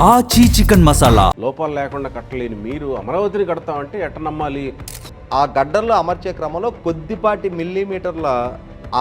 ఆచి చికెన్ మసాలా. లోపాలు లేకుండా కట్టలేని మీరు అమరావతిని కడతామంటే ఎట్ట నమ్మాలి? ఆ గడ్డల్లో అమర్చే క్రమంలో కొద్దిపాటి మిల్లీమీటర్ల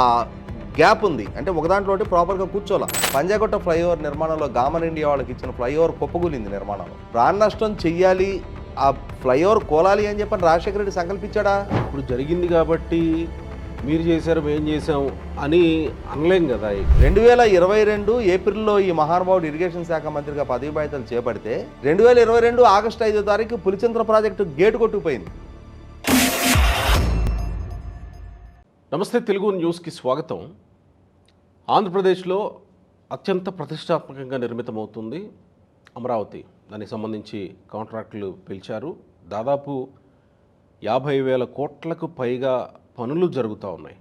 ఆ గ్యాప్ ఉంది. అంటే ఒక దాంట్లో ప్రాపర్గా కూర్చోాల. పంజాగుట్ట ఫ్లైఓవర్ నిర్మాణంలో గామన్ ఇండియా వాళ్ళకి ఇచ్చిన ఫ్లైఓవర్ కుప్పగూలింది నిర్మాణంలో. ప్రాణ నష్టం చెయ్యాలి, ఆ ఫ్లైఓవర్ కోలాలి అని చెప్పని రాజశేఖర రెడ్డి సంకల్పించాడా? ఇప్పుడు జరిగింది కాబట్టి మీరు చేశారు మేము చేసాం అని అనలేం కదా. 2022 ఏప్రిల్లో ఈ మహానుభావుడు ఇరిగేషన్ శాఖ మంత్రిగా పదవి బాధ్యతలు చేపడితే 2022 ఆగస్టు 5వ తారీఖు పులిచింతల ప్రాజెక్టు గేటు కొట్టుకుపోయింది. నమస్తే, తెలుగు న్యూస్కి స్వాగతం. ఆంధ్రప్రదేశ్లో అత్యంత ప్రతిష్టాత్మకంగా నిర్మితమవుతుంది అమరావతి. దానికి సంబంధించి కాంట్రాక్టులు పిలిచారు. దాదాపు 50,000 కోట్లకు పైగా పనులు జరుగుతూ ఉన్నాయి.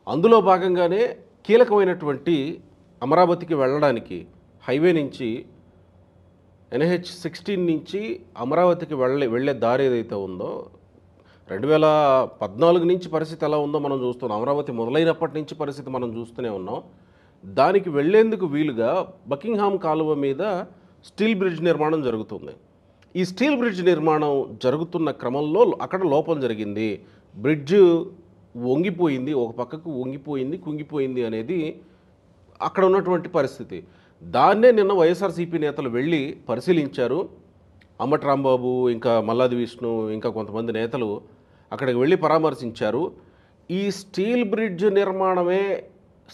అందులో భాగంగానే కీలకమైనటువంటి అమరావతికి వెళ్ళడానికి హైవే నుంచి NH16 నుంచి అమరావతికి వెళ్ళే దారి ఏదైతే ఉందో 2014 నుంచి పరిస్థితి ఎలా ఉందో మనం చూస్తున్నాం. అమరావతి మొదలైనప్పటి నుంచి పరిస్థితి మనం చూస్తూనే ఉన్నాం. దానికి వెళ్లేందుకు వీలుగా బకింగ్హామ్ కాలువ మీద స్టీల్ బ్రిడ్జ్ నిర్మాణం జరుగుతుంది. ఈ స్టీల్ బ్రిడ్జ్ నిర్మాణం జరుగుతున్న క్రమంలో అక్కడ లోపం జరిగింది. బ్రిడ్జ్ వంగిపోయింది, ఒక పక్కకు వంగిపోయింది, కుంగిపోయింది అనేది అక్కడ ఉన్నటువంటి పరిస్థితి. దాన్నే నిన్న వైఎస్ఆర్సీపీ నేతలు వెళ్ళి పరిశీలించారు. అంబటి రాంబాబు, ఇంకా మల్లాది విష్ణు, ఇంకా కొంతమంది నేతలు అక్కడికి వెళ్ళి పరామర్శించారు. ఈ స్టీల్ బ్రిడ్జ్ నిర్మాణమే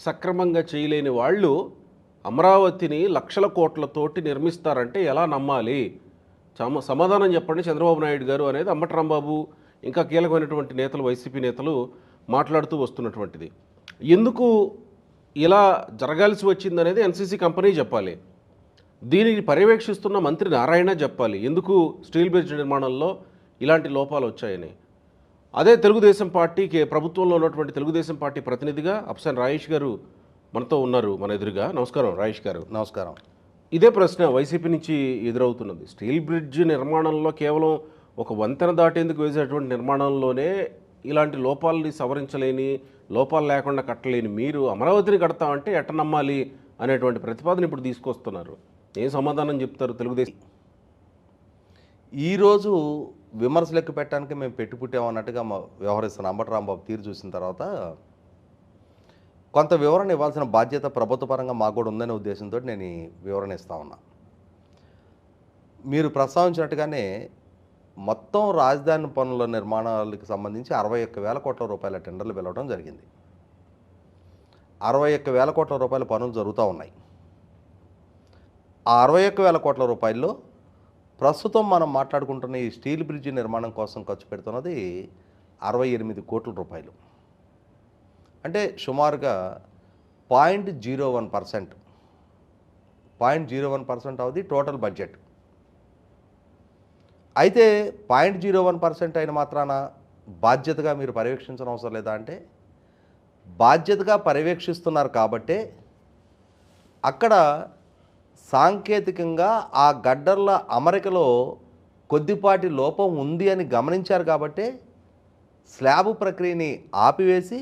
సక్రమంగా చేయలేని వాళ్ళు అమరావతిని లక్షల కోట్లతోటి నిర్మిస్తారంటే ఎలా నమ్మాలి? సమాధానం చెప్పండి చంద్రబాబు నాయుడు గారు అనేది అంబటి రాంబాబు, ఇంకా కీలకమైనటువంటి నేతలు, వైసీపీ నేతలు మాట్లాడుతూ వస్తున్నటువంటిది. ఎందుకు ఇలా జరగాల్సి వచ్చిందనేది ఎన్సీసీ కంపెనీ చెప్పాలి. దీనిని పర్యవేక్షిస్తున్న మంత్రి నారాయణ చెప్పాలి ఎందుకు స్టీల్ బ్రిడ్జ్ నిర్మాణంలో ఇలాంటి లోపాలు వచ్చాయని. అదే తెలుగుదేశం పార్టీకి, ప్రభుత్వంలో ఉన్నటువంటి తెలుగుదేశం పార్టీ ప్రతినిధిగా అఫ్సన్ రాయేష్ గారు మనతో ఉన్నారు, మన ఎదురుగా. నమస్కారం రాయేష్ గారు. నమస్కారం. ఇదే ప్రశ్న వైసీపీ నుంచి ఎదురవుతున్నది. స్టీల్ బ్రిడ్జ్ నిర్మాణంలో కేవలం ఒక వంతెన దాటేందుకు వేసేటువంటి నిర్మాణంలోనే ఇలాంటి లోపాలని సవరించలేని, లోపాలు లేకుండా కట్టలేని మీరు అమరావతిని కడతామంటే ఎట్ట నమ్మాలి అనేటువంటి ప్రతిపాదన ఇప్పుడు తీసుకొస్తున్నారు. ఏం సమాధానం చెప్తారు తెలుగుదేశం? ఈరోజు విమర్శలెక్కి పెట్టడానికి మేము పెట్టుపుట్టామన్నట్టుగా వ్యవహరిస్తున్న అంబటి రాంబాబు తీరు చూసిన తర్వాత కొంత వివరణ ఇవ్వాల్సిన బాధ్యత ప్రభుత్వ పరంగా మాకు కూడా ఉందనే ఉద్దేశంతో నేను ఈ వివరణ ఇస్తా ఉన్నా. మీరు ప్రస్తావించినట్టుగానే మొత్తం రాజధాని పనుల నిర్మాణాలకు సంబంధించి 61,000 కోట్ల రూపాయల టెండర్లు పిలవడం జరిగింది. 61,000 కోట్ల రూపాయల పనులు జరుగుతూ ఉన్నాయి. ఆ 61,000 కోట్ల రూపాయల్లో ప్రస్తుతం మనం మాట్లాడుకుంటున్న ఈ స్టీల్ బ్రిడ్జి నిర్మాణం కోసం ఖర్చు పెడుతున్నది 68 కోట్ల రూపాయలు. అంటే సుమారుగా 0.01%, 0.01% ఆఫ్ ది టోటల్ బడ్జెట్. అయితే 0.01% అయిన మాత్రాన బాధ్యతగా మీరు పర్యవేక్షించడం అవసరం లేదా అంటే, బాధ్యతగా పర్యవేక్షిస్తున్నారు కాబట్టే అక్కడ సాంకేతికంగా ఆ గడ్డర్ల అమరికలో కొద్దిపాటి లోపం ఉంది అని గమనించారు కాబట్టే స్లాబ్ ప్రక్రియని ఆపివేసి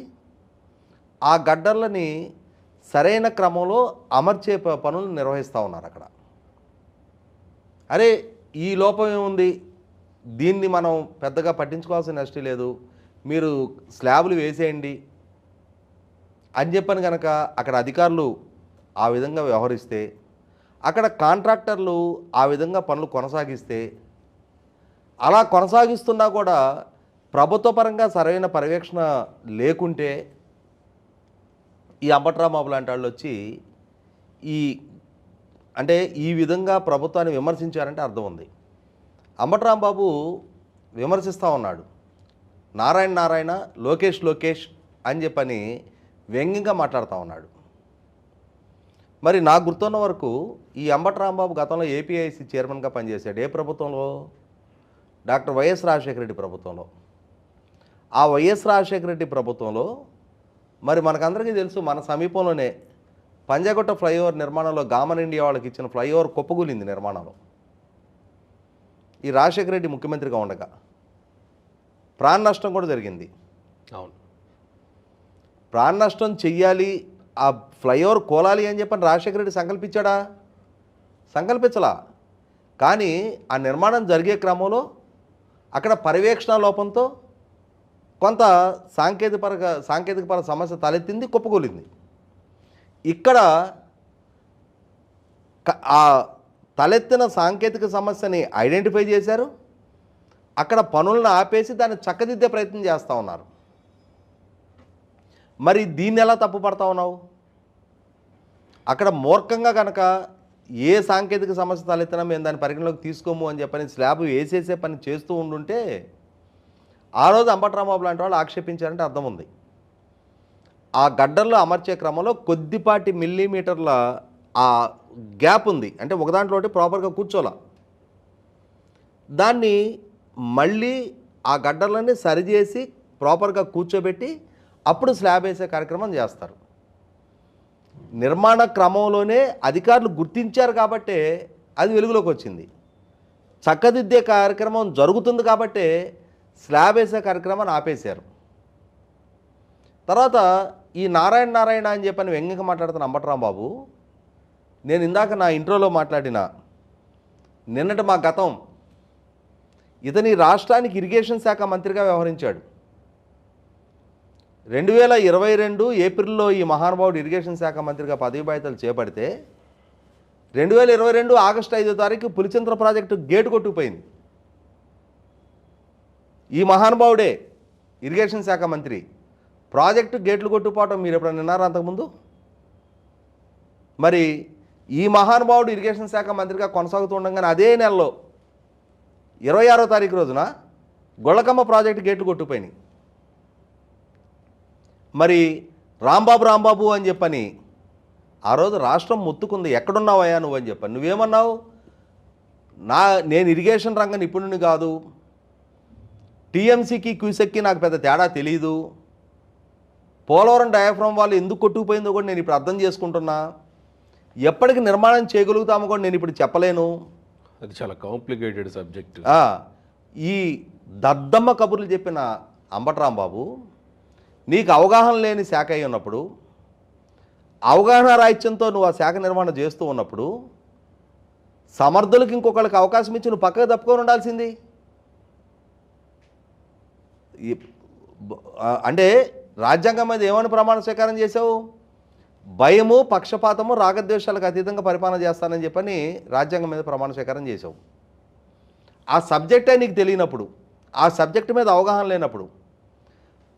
ఆ గడ్డర్లని సరైన క్రమంలో అమర్చే పనులు నిర్వహిస్తూ ఉన్నారు అక్కడ. అరే ఈ లోపం ఏముంది, దీన్ని మనం పెద్దగా పట్టించుకోవాల్సిన నష్టం లేదు, మీరు స్లాబులు వేసేయండి అని చెప్పని కనుక అక్కడ అధికారులు ఆ విధంగా వ్యవహరిస్తే, అక్కడ కాంట్రాక్టర్లు ఆ విధంగా పనులు కొనసాగిస్తే, అలా కొనసాగిస్తున్నా కూడా ప్రభుత్వ పరంగా సరైన పర్యవేక్షణ లేకుంటే ఈ అంబటి రాంబాబు లాంటి వాళ్ళు వచ్చి ఈ విధంగా ప్రభుత్వాన్ని విమర్శించారంటే అర్థం ఉంది. అంబటి రాంబాబు విమర్శిస్తూ ఉన్నాడు, నారాయణ లోకేష్ అని చెప్పని వ్యంగ్యంగా మాట్లాడుతూ ఉన్నాడు. మరి నాకు గుర్తున్న వరకు ఈ అంబటి రాంబాబు గతంలో ఏపీఐసి చైర్మన్గా పనిచేశాడు. ఏ ప్రభుత్వంలో? డాక్టర్ వైఎస్ రాజశేఖర రెడ్డి ప్రభుత్వంలో. ఆ వైఎస్ రాజశేఖర రెడ్డి ప్రభుత్వంలో మరి మనకందరికీ తెలుసు, మన సమీపంలోనే పంజాగుట్ట ఫ్లైఓవర్ నిర్మాణంలో గామన్ ఇండియా వాళ్ళకి ఇచ్చిన ఫ్లైఓవర్ కుప్పగూలింది నిర్మాణంలో. ఈ రాజశేఖర రెడ్డి ముఖ్యమంత్రిగా ఉండగా ప్రాణ నష్టం కూడా జరిగింది. అవును, ప్రాణ నష్టం చెయ్యాలి, ఆ ఫ్లైఓవర్ కోలాలి అని చెప్పని రాజశేఖర రెడ్డి సంకల్పించాడా? సంకల్పించలా. కానీ ఆ నిర్మాణం జరిగే క్రమంలో అక్కడ పర్యవేక్షణ లోపంతో కొంత సాంకేతికపర సమస్య తలెత్తింది, కుప్పకూలింది. ఇక్కడ ఆ తలెత్తిన సాంకేతిక సమస్యని ఐడెంటిఫై చేశారు, అక్కడ పనులను ఆపేసి దాన్ని చక్కదిద్దే ప్రయత్నం చేస్తూ ఉన్నారు. మరి దీన్ని ఎలా తప్పుపడతా ఉన్నావు? అక్కడ మూర్ఖంగా కనుక ఏ సాంకేతిక సమస్య తలెత్తినా మేము దాన్ని పరిగణలోకి తీసుకోము అని చెప్పని స్లాబ్ వేసేసే పని చేస్తూ ఉండుంటే ఆ రోజు అంబట్రాంబాబు లాంటి వాళ్ళు ఆక్షేపించారంటే అర్థం ఉంది. ఆ గడ్డల్లో అమర్చే క్రమంలో కొద్దిపాటి మిల్లీమీటర్ల ఆ గ్యాప్ ఉంది, అంటే ఒకదాంట్లో ప్రాపర్గా కూర్చోలా. దాన్ని మళ్ళీ ఆ గడ్డలన్నీ సరిచేసి ప్రాపర్గా కూర్చోబెట్టి అప్పుడు స్లాబ్ వేసే కార్యక్రమం చేస్తారు. నిర్మాణ క్రమంలోనే అధికారులు గుర్తించారు కాబట్టే అది వెలుగులోకి వచ్చింది. చక్కదిద్దే కార్యక్రమం జరుగుతుంది కాబట్టే స్లాబ్ వేసే కార్యక్రమాన్ని ఆపేశారు. తర్వాత ఈ నారాయణ అని చెప్పని వ్యంగ్యంగా మాట్లాడుతున్న అంబట్రాంబాబు, నేను ఇందాక నా ఇంట్రోలో మాట్లాడిన నిన్నటి మా గతం, ఇతని రాష్ట్రానికి ఇరిగేషన్ శాఖ మంత్రిగా వ్యవహరించాడు. 2022 ఏప్రిల్లో ఈ మహానుభావుడు ఇరిగేషన్ శాఖ మంత్రిగా పదవి బాధ్యతలు చేపడితే 2022 ఆగస్టు 5వ తారీఖు పులిచింతల ప్రాజెక్టు గేటు కొట్టుకుపోయింది. ఈ మహానుభావుడే ఇరిగేషన్ శాఖ మంత్రి, ప్రాజెక్టు గేట్లు కొట్టుకుపోవటం మీరు ఎప్పుడైనా విన్నారా అంతకుముందు? మరి ఈ మహానుభావుడు ఇరిగేషన్ శాఖ మంత్రిగా కొనసాగుతుండగానే అదే నెలలో 26వ తారీఖు రోజున గొళ్ళకమ్మ ప్రాజెక్టు గేట్లు కొట్టుకుపోయినాయి. మరి రాంబాబు అని చెప్పని ఆ రోజు రాష్ట్రం మొత్తుకుంది, ఎక్కడున్నావయ్యా నువ్వు అని చెప్పని. నువ్వేమన్నావు? నేను ఇరిగేషన్ రంగ నిపుణుని కాదు, టీఎంసీకి క్యూసెక్కి నాకు పెద్ద తేడా తెలీదు, పోలవరం డయాఫ్రామ్ వాళ్ళు ఎందుకు కొట్టుకుపోయిందో కూడా నేను ఇప్పుడు అర్థం చేసుకుంటున్నా, ఎప్పటికి నిర్మాణం చేయగలుగుతామో కూడా నేను ఇప్పుడు చెప్పలేను. అది చాలా కాంప్లికేటెడ్ సబ్జెక్ట్. ఈ దద్దమ్మ కబుర్లు చెప్పిన అంబట్రాంబాబు, నీకు అవగాహన లేని శాఖ అయి ఉన్నప్పుడు, అవగాహన రాహిత్యంతో నువ్వు ఆ శాఖ నిర్మాణం చేస్తూ ఉన్నప్పుడు సమర్థులకు ఇంకొకరికి అవకాశం ఇచ్చి నువ్వు పక్కకు తప్పుకొని ఉండాల్సింది. అంటే రాజ్యాంగం మీద ఏమని ప్రమాణ స్వీకారం చేసావు? భయము, పక్షపాతము, రాగద్వేషాలకు అతీతంగా పరిపాలన చేస్తానని చెప్పని రాజ్యాంగం మీద ప్రమాణ స్వీకారం చేసావు. ఆ సబ్జెక్టే నీకు తెలియనప్పుడు, ఆ సబ్జెక్టు మీద అవగాహన లేనప్పుడు,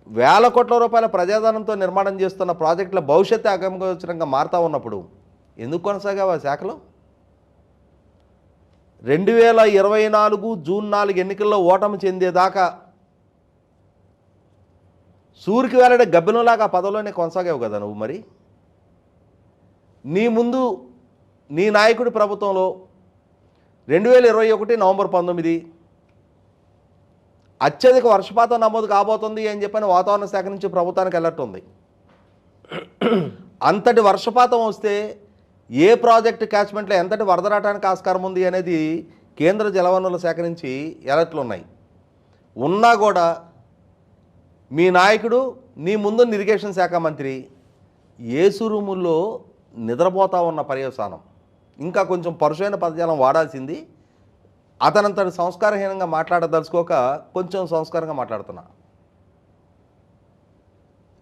వేల కోట్ల రూపాయల ప్రజాధనంతో నిర్మాణం చేస్తున్న ప్రాజెక్టుల భవిష్యత్తు అగమగోచరంగా మారుతూ ఉన్నప్పుడు ఎందుకు కొనసాగావు ఆ శాఖలో? 2024 జూన్ 4 ఎన్నికల్లో ఓటమి చెందేదాకా సూరికి వేలాడే గబ్బినంలాగా ఆ పదవిలోనే కొనసాగావు కదా నువ్వు. మరి నీ ముందు నీ నాయకుడి ప్రభుత్వంలో 2021 నవంబర్ 19 అత్యధిక వర్షపాతం నమోదు కాబోతుంది అని చెప్పని వాతావరణ శాఖ నుంచి ప్రభుత్వానికి అలర్ట్ ఉంది. అంతటి వర్షపాతం వస్తే ఏ ప్రాజెక్టు క్యాచ్మెంట్లో ఎంతటి వరద రావడానికి ఆస్కారం ఉంది అనేది కేంద్ర జలవనరుల శాఖ నుంచి అలర్ట్లు ఉన్నాయి. ఉన్నా కూడా మీ నాయకుడు, నీ ముందు ఇరిగేషన్ శాఖ మంత్రి ఏసు రూముల్లో నిద్రపోతా ఉన్న పర్యవసానం. ఇంకా కొంచెం పరుషమైన పదజాలం వాడాల్సింది. అతనంతటి సంస్కారహీనంగా మాట్లాడదలుచుకోక కొంచెం సంస్కారంగా మాట్లాడుతున్నా.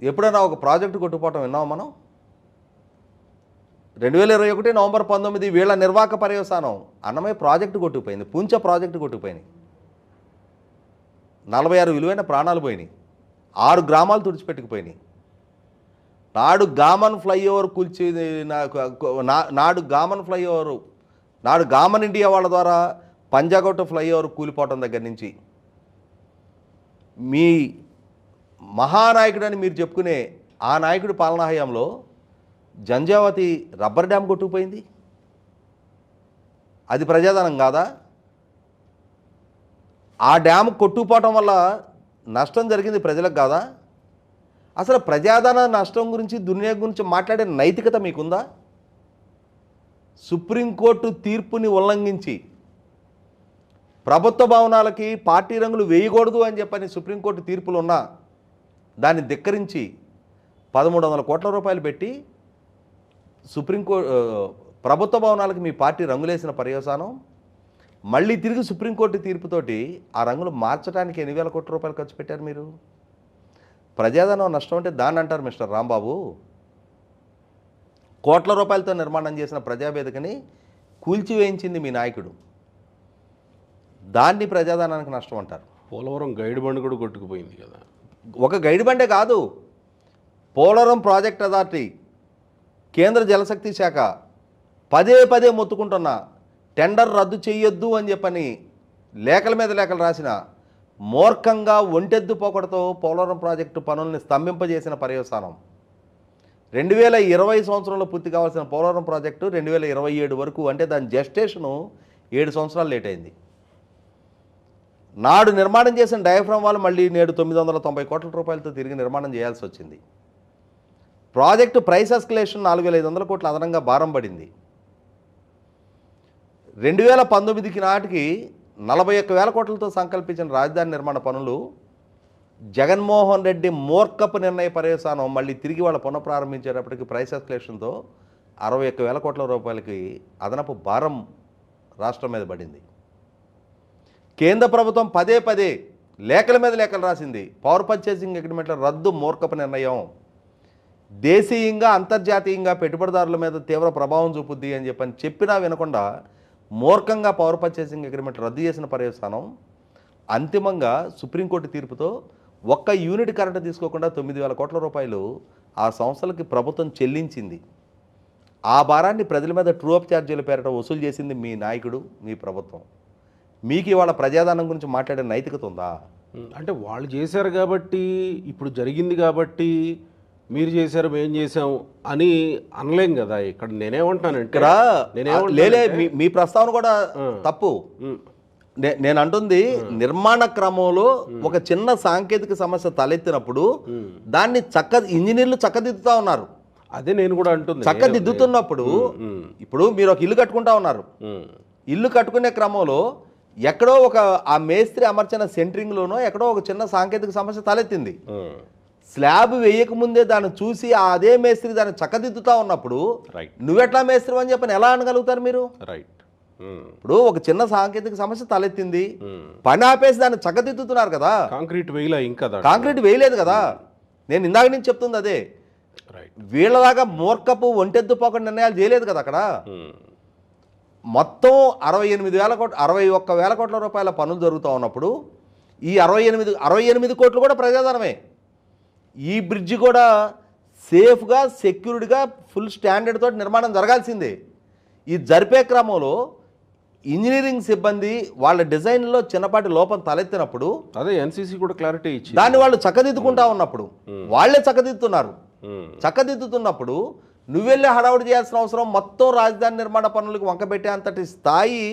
ఎప్పుడైనా ఒక ప్రాజెక్టు కొట్టుకోవటం విన్నాం మనం? 2021 నవంబర్ 19 వీళ్ళ నిర్వాహక పర్యవసానం అన్నమయ్య ప్రాజెక్టు కొట్టుకుపోయింది, పుంచ ప్రాజెక్టు కొట్టుకుపోయినాయి, 46 విలువైన ప్రాణాలు పోయినాయి, 6 గ్రామాలు తుడిచిపెట్టుకుపోయినాయి. నాడు గామన్ ఫ్లైఓవర్ కూల్చి నాడు గామన్ ఇండియా వాళ్ళ ద్వారా పంజాగొట్ట ఫ్లైఓవర్ కూలిపోవటం దగ్గర నుంచి మీ మహానాయకుడని మీరు చెప్పుకునే ఆ నాయకుడి పాలనా హయాంలో జంజావతి రబ్బర్ డ్యామ్ కొట్టుకుపోయింది. అది ప్రజాధనం కాదా? ఆ డ్యామ్ కొట్టుకుపోవటం వల్ల నష్టం జరిగింది ప్రజలకు కాదా? అసలు ప్రజాధన నష్టం గురించి, దుర్వినియోగం గురించి మాట్లాడే నైతికత మీకుందా? సుప్రీంకోర్టు తీర్పుని ఉల్లంఘించి ప్రభుత్వ భవనాలకి పార్టీ రంగులు వేయకూడదు అని చెప్పని సుప్రీంకోర్టు తీర్పులు ఉన్నా దాన్ని ధిక్కరించి 1300 కోట్ల రూపాయలు పెట్టి సుప్రీంకోర్టు ప్రభుత్వ భవనాలకు మీ పార్టీ రంగులేసిన పర్యవసానం మళ్ళీ తిరిగి సుప్రీంకోర్టు తీర్పుతోటి ఆ రంగులు మార్చడానికి 8,000 కోట్ల రూపాయలు ఖర్చు పెట్టారు మీరు. ప్రజాధనం నష్టం అంటే దాన్ని అంటారు మిస్టర్ రాంబాబు. కోట్ల రూపాయలతో నిర్మాణం చేసిన ప్రజావేదికని కూల్చివేయించింది మీ నాయకుడు, దాన్ని ప్రజాధనానికి నష్టం అంటారు. పోలవరం గైడ్ బండ్ కూడా కొట్టుకుపోయింది కదా. ఒక గైడ్ బండే కాదు, పోలవరం ప్రాజెక్ట్ అథారిటీ, కేంద్ర జలశక్తి శాఖ పదే పదే మొత్తుకుంటున్నా టెండర్ రద్దు చేయొద్దు అని చెప్పని లేఖల మీద లేఖలు రాసిన మూర్ఖంగా ఒంటెద్దు పోకడతో పోలవరం ప్రాజెక్టు పనుల్ని స్తంభింపజేసిన పర్యవసానం 2020 సంవత్సరంలో పూర్తి కావాల్సిన పోలవరం ప్రాజెక్టు 2027 వరకు, అంటే దాని జెస్టేషను 7 సంవత్సరాలు లేట్ అయింది. నాడు నిర్మాణం చేసిన డయాఫ్రామ్ వాళ్ళు మళ్ళీ నేడు 990 కోట్ల రూపాయలతో తిరిగి నిర్మాణం చేయాల్సి వచ్చింది. ప్రాజెక్టు ప్రైస్ ఎస్కలేషన్ 4,500 కోట్ల అదనంగా భారం పడింది. 2019కి నాటికి 41,000 కోట్లతో సంకల్పించిన రాజధాని నిర్మాణ పనులు జగన్మోహన్ రెడ్డి మూర్ఖపు నిర్ణయ పర్యవసానం మళ్ళీ తిరిగి వాళ్ళు పునఃప్రారంభించేటప్పటికి ప్రైస్ ఎస్కలేషన్తో 61,000 కోట్ల రూపాయలకి అదనపు భారం రాష్ట్రం మీద పడింది. కేంద్ర ప్రభుత్వం పదే పదే లేఖల మీద లేఖలు రాసింది, పవర్ పర్చేసింగ్ అగ్రిమెంట్ల రద్దు మూర్ఖపు నిర్ణయం, దేశీయంగా అంతర్జాతీయంగా పెట్టుబడిదారుల మీద తీవ్ర ప్రభావం చూపుద్ది అని చెప్పినా వినకుండా మూర్ఖంగా పవర్ పర్చేసింగ్ అగ్రిమెంట్ రద్దు చేసిన పర్యవసానం అంతిమంగా సుప్రీంకోర్టు తీర్పుతో ఒక్క యూనిట్ కరెంటు తీసుకోకుండా 9,000 కోట్ల రూపాయలు ఆ సంస్థలకి ప్రభుత్వం చెల్లించింది. ఆ భారాన్ని ప్రజల మీద ట్రూ అప్ ఛార్జీల పేరిట వసూలు చేసింది మీ నాయకుడు, మీ ప్రభుత్వం. మీకు ఇవాళ ప్రజాధనం గురించి మాట్లాడే నైతికత ఉందా? అంటే వాళ్ళు చేశారు కాబట్టి, ఇప్పుడు జరిగింది కాబట్టి మీరు చేశారు మేము చేసాం అని అనలేం కదా. ఇక్కడ నేనేమంటానంటే ఇక్కడ లేలే మీ ప్రస్తావన కూడా తప్పు. నేను అంటుంది నిర్మాణ క్రమంలో ఒక చిన్న సాంకేతిక సమస్య తలెత్తినప్పుడు దాన్ని ఇంజనీర్లు చక్కదిద్దుతా ఉన్నారు. అదే నేను కూడా అంటుంది, చక్కదిద్దుతున్నప్పుడు ఇప్పుడు మీరు ఒక ఇల్లు కట్టుకుంటా ఉన్నారు, ఇల్లు కట్టుకునే క్రమంలో ఎక్కడో ఆ మేస్త్రి అమర్చిన సెంట్రింగ్లోనో ఎక్కడో ఒక చిన్న సాంకేతిక సమస్య తలెత్తింది. స్లాబ్ వేయకముందే దాన్ని చూసి అదే మేస్త్రి దాన్ని చక్కదిద్దుతా ఉన్నప్పుడు నువ్వెట్లా మేస్త్రి అని చెప్పని ఎలా అనగలుగుతారు మీరు? రైట్. ఇప్పుడు ఒక చిన్న సాంకేతిక సమస్య తలెత్తింది, పని ఆపేసి దాన్ని చక్కదిద్దుతున్నారు కదా. కాంక్రీట్ వేయలే, ఇంకా కాంక్రీట్ వేయలేదు కదా. నేను ఇందాక నుంచి చెప్తుంది అదే. వీళ్ళలాగా మూర్ఖపు ఒంటెద్దు పోక నిర్ణయాలు చేయలేదు కదా అక్కడ. మొత్తం 61,000 కోట్ల రూపాయల పనులు జరుగుతూ ఉన్నప్పుడు ఈ 68 కోట్లు కూడా ప్రజాధనమే. ఈ బ్రిడ్జి కూడా సేఫ్గా సెక్యూర్డ్గా ఫుల్ స్టాండర్డ్ తోటి నిర్మాణం జరగాల్సిందే. ఈ జరిపే క్రమంలో ఇంజనీరింగ్ సిబ్బంది వాళ్ళ డిజైన్లో చిన్నపాటి లోపం తలెత్తినప్పుడు అదే ఎన్సీసీ కూడా క్లారిటీ ఇచ్చి దాన్ని వాళ్ళు చక్కదిద్దుకుంటా ఉన్నప్పుడు వాళ్ళే చక్కదిద్దుతున్నారు. చక్కదిద్దుతున్నప్పుడు నువ్వెళ్ళి హడావుడి చేయాల్సిన అవసరం మొత్తం రాజధాని నిర్మాణ పనులకు వంకబెట్టే అంతటి స్థాయి,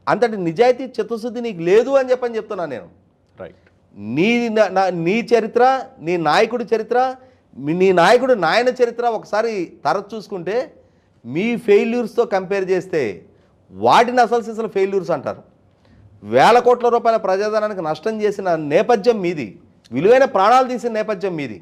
అంతటి నిజాయితీ చిత్తశుద్ధి నీకు లేదు అని చెప్తున్నాను నేను. రైట్. నీ చరిత్ర, నీ నాయకుడి చరిత్ర, నీ నాయకుడు నాయన చరిత్ర ఒకసారి తరచు చూసుకుంటే మీ ఫెయిల్యూర్స్తో కంపేర్ చేస్తే వాటిని అసలు ఫెయిల్యూర్స్ అంటారు. 1,000 కోట్ల రూపాయల ప్రజాధనానికి నష్టం చేసిన నేపథ్యం మీది, విలువైన ప్రాణాలు తీసిన నేపథ్యం మీది.